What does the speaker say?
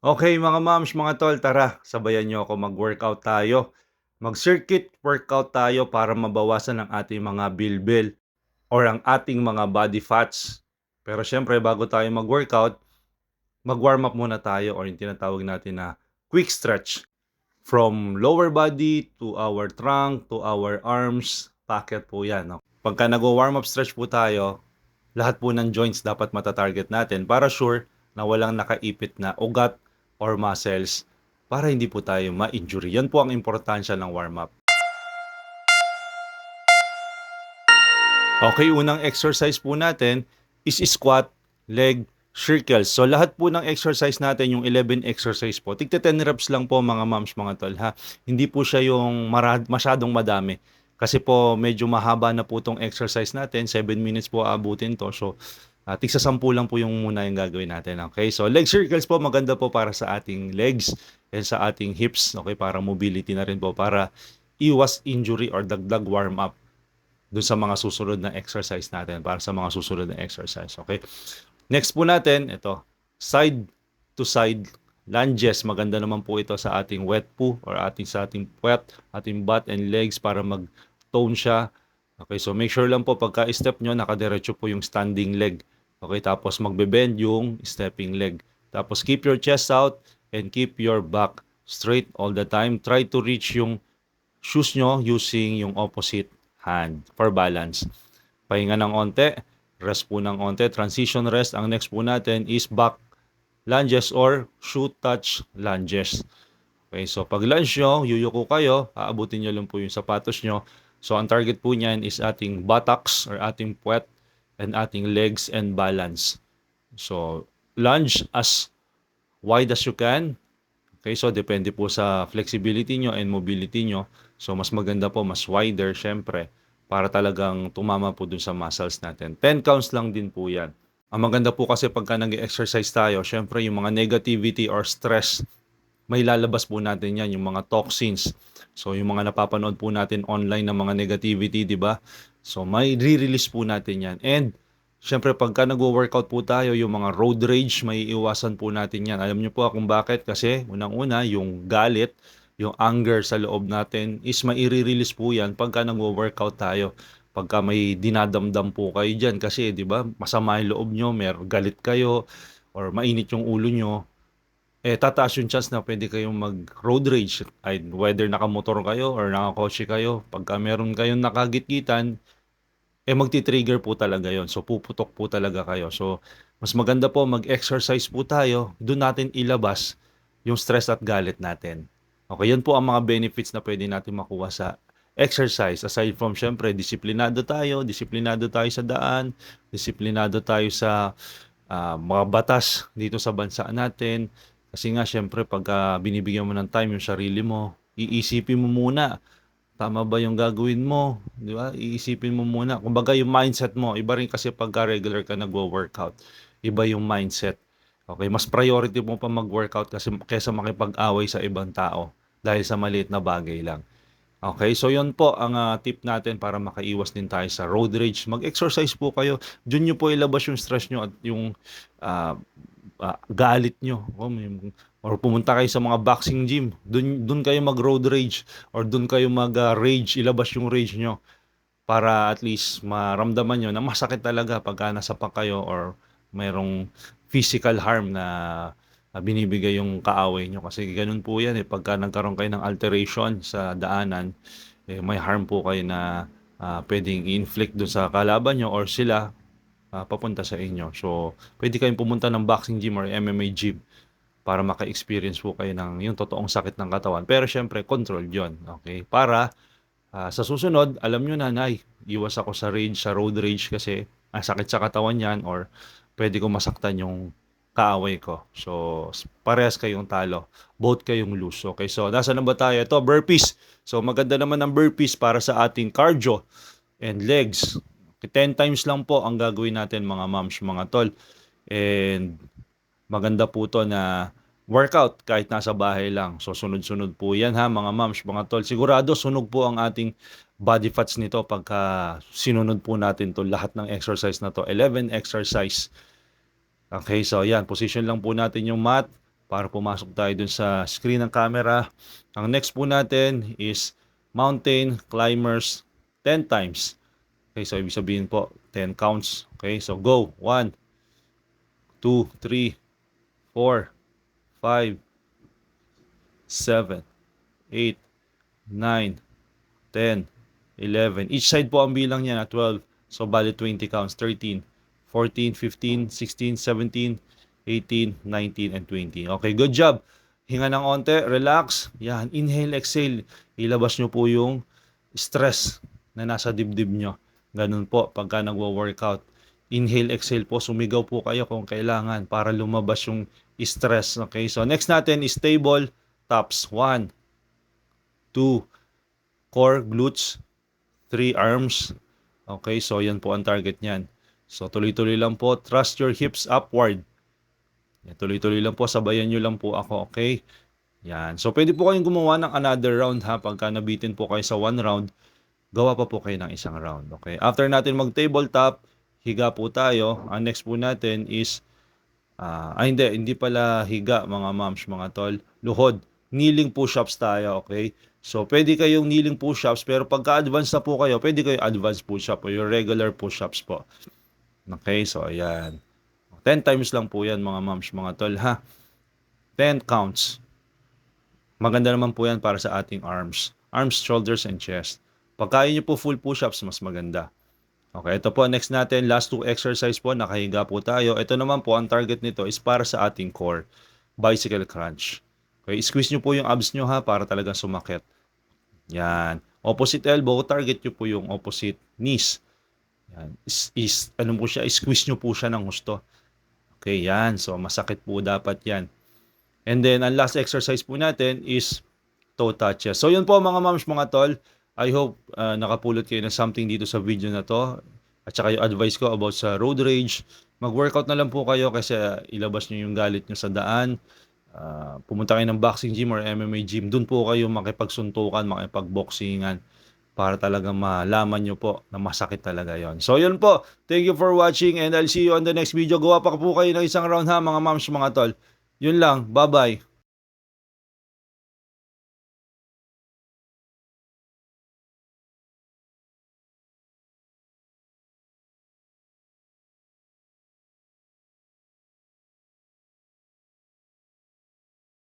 Okay mga moms, mga tol, tara sabayan niyo ako mag-workout tayo. Mag-circuit workout tayo para mabawasan ang ating mga bilbil or ang ating mga body fats. Pero siyempre bago tayo mag-workout, mag-warm up muna tayo or yung tinatawag natin na quick stretch. From lower body to our trunk to our arms, pocket po yan. No? Pagka nag-warm up stretch po tayo, lahat po ng joints dapat mata-target natin para sure na walang nakaipit na ugat or muscles para hindi po tayo ma-injury. Yan po ang importansya ng warm-up. Okay, unang exercise po natin is squat, leg, circles. So lahat po ng exercise natin, yung 11 exercise po, tigta 10 reps lang po mga moms, mga tol ha. Hindi po siya yung masyadong madami. Kasi po medyo mahaba na po tong exercise natin, 7 minutes po abutin to. So tigsa 10 lang po yung muna yung gagawin natin. Okay, so leg circles po maganda po para sa ating legs and sa ating hips. Okay, para mobility na rin po, para iwas injury or dagdag warm up dun sa mga susunod na exercise natin, para sa mga susunod na exercise. Okay? Next po natin, ito, side to side lunges. Maganda naman po ito sa ating wet poo or sa ating puwet, ating butt and legs para mag-tone siya. Okay, so make sure lang po pagka step nyo, nakadiretso po yung standing leg. Okay, tapos magbe-bend yung stepping leg. Tapos keep your chest out and keep your back straight all the time. Try to reach yung shoes nyo using yung opposite hand for balance. Pahinga ng onte, rest po ng onte, transition rest. Ang next po natin is back lunges or shoe touch lunges. Okay, so pag lunge nyo, yuyuko kayo, aabutin nyo lang po yung sapatos nyo. So ang target po niyan is ating buttocks or ating puwet and ating legs and balance. So lunge as wide as you can. Okay, so depende po sa flexibility nyo and mobility nyo. So mas maganda po, mas wider syempre, para talagang tumama po dun sa muscles natin. 10 counts lang din po yan. Ang maganda po kasi pagka nag-exercise tayo, syempre yung mga negativity or stress, may lalabas po natin yan, yung mga toxins. So yung mga napapanood po natin online ng mga negativity, di ba? So may re-release po natin yan. And siyempre, pagka nag-workout po tayo, yung mga road rage, may iwasan po natin yan. Alam niyo po kung bakit? Kasi, unang-una, yung galit, yung anger sa loob natin is maire-release po yan pagka nag-workout tayo. Pagka may dinadamdam po kayo dyan. Kasi, di ba, masama yung loob nyo, may galit kayo, or mainit yung ulo nyo, tataas yung chance na pwede kayong mag-road rage. Ay, whether nakamotor kayo or nakakotse kayo, pagka meron kayong nakagitgitan, magti-trigger po talaga yon. So, puputok po talaga kayo. So, mas maganda po mag-exercise po tayo. Doon natin ilabas yung stress at galit natin. Okay, yan po ang mga benefits na pwede natin makuha sa exercise. Aside from, syempre, disiplinado tayo sa daan, disiplinado tayo sa mga batas dito sa bansa natin. Kasi nga, syempre, pagka binibigyan mo ng time yung sarili mo, iisipin mo muna, tama ba yung gagawin mo? Di ba? Iisipin mo muna. Kumbaga yung mindset mo, iba rin kasi pagka regular ka nagwo-workout. Iba yung mindset. Okay, mas priority mo pa mag-workout kasi kaysa makipag-away sa ibang tao dahil sa maliit na bagay lang. Okay, so yun po ang tip natin para makaiwas din tayo sa road rage. Mag-exercise po kayo. Diyan nyo po ilabas yung stress nyo at yung ah, galit nyo. Or pumunta kayo sa mga boxing gym. Doon kayo mag-road rage or doon kayo mag-rage, ilabas yung rage nyo para at least maramdaman nyo na masakit talaga pagka nasapak kayo or mayroong physical harm na binibigay yung kaaway nyo. Kasi ganun po yan pagka nagkaroon kayo ng alteration sa daanan, may harm po kayo na pwedeng i-inflict doon sa kalaban nyo or sila papunta sa inyo. So, pwede kayong pumunta ng boxing gym or MMA gym para maka-experience po kayo ng yung totoong sakit ng katawan. Pero syempre, control yon. Okay? Para sa susunod, alam nyo na, nay, iwas ako sa rage, sa road rage kasi sakit sa katawan yan or pwede ko masaktan yung kaaway ko. So, parehas kayong talo. Both kayong lose. Okay, so nasa na ba tayo? Ito, burpees. So, maganda naman ng burpees para sa ating cardio and legs. 10 times lang po ang gagawin natin mga moms, mga tol. And maganda po to na workout kahit nasa bahay lang. So sunod-sunod po yan ha mga moms, mga tol. Sigurado sunog po ang ating body fats nito pagka sinunod po natin to lahat ng exercise na to. 11 exercise. Okay, so yan, position lang po natin yung mat para pumasok tayo dun sa screen ng camera. Ang next po natin is mountain climbers 10 times. Okay, so ibig sabihin po 10 counts. Okay, so go. 1, 2, 3, 4, 5, 7, 8, 9, 10, 11. Each side po ang bilang niya na 12. So, bali 20 counts. 13, 14, 15, 16, 17, 18, 19, and 20. Okay, good job. Hinga ng onte, relax. Yan, inhale, exhale. Ilabas nyo po yung stress na nasa dibdib nyo. Ganun po pagka nagwo-workout. Inhale, exhale po. Sumigaw po kayo kung kailangan para lumabas yung stress. Okay, so next natin is table tops. 1, 2, core, glutes, 3 arms. Okay, so yan po ang target niyan. So tuloy-tuloy lang po. Thrust your hips upward. Yan, tuloy-tuloy lang po. Sabayan nyo lang po ako. Okay? Yan. So pwede po kayong gumawa ng another round ha. Pagka nabitin po kayo sa 1 round, gawa pa po kayo ng isang round. Okay? After natin mag-tabletop, higa po tayo. Ang next po natin is, hindi pala higa mga moms, mga tol. Luhod. Kneeling push-ups tayo. Okay? So pwede kayong kneeling push-ups, pero pagka-advance na po kayo, pwede kayong advanced push-up o yung regular push-ups po. Okay? So ayan. 10 times lang po yan mga moms, mga tol ha. 10 counts. Maganda naman po yan para sa ating arms. Arms, shoulders, and chest. Pag kaya nyo po full push-ups, mas maganda. Okay, ito po next natin. Last 2 exercise po. Nakahiga po tayo. Ito naman po, ang target nito is para sa ating core. Bicycle crunch. Okay, squeeze nyo po yung abs nyo ha para talagang sumakit. Yan. Opposite elbow, target nyo po yung opposite knees. Yan. Ano po siya? Squeeze nyo po siya ng gusto. Okay, yan. So, masakit po dapat yan. And then, ang last exercise po natin is toe touches. So, yun po mga moms, mga tol. I hope nakapulot kayo ng something dito sa video na to. At saka yung advice ko about sa road rage. Mag-workout na lang po kayo kasi ilabas nyo yung galit nyo sa daan. Pumunta kayo ng boxing gym or MMA gym. Doon po kayo makipagsuntukan, makipagboxingan para talagang malaman nyo po na masakit talaga yon. So yun po, thank you for watching and I'll see you on the next video. Gawa pa po kayo ng isang round ha mga moms, mga tol. Yun lang, bye bye.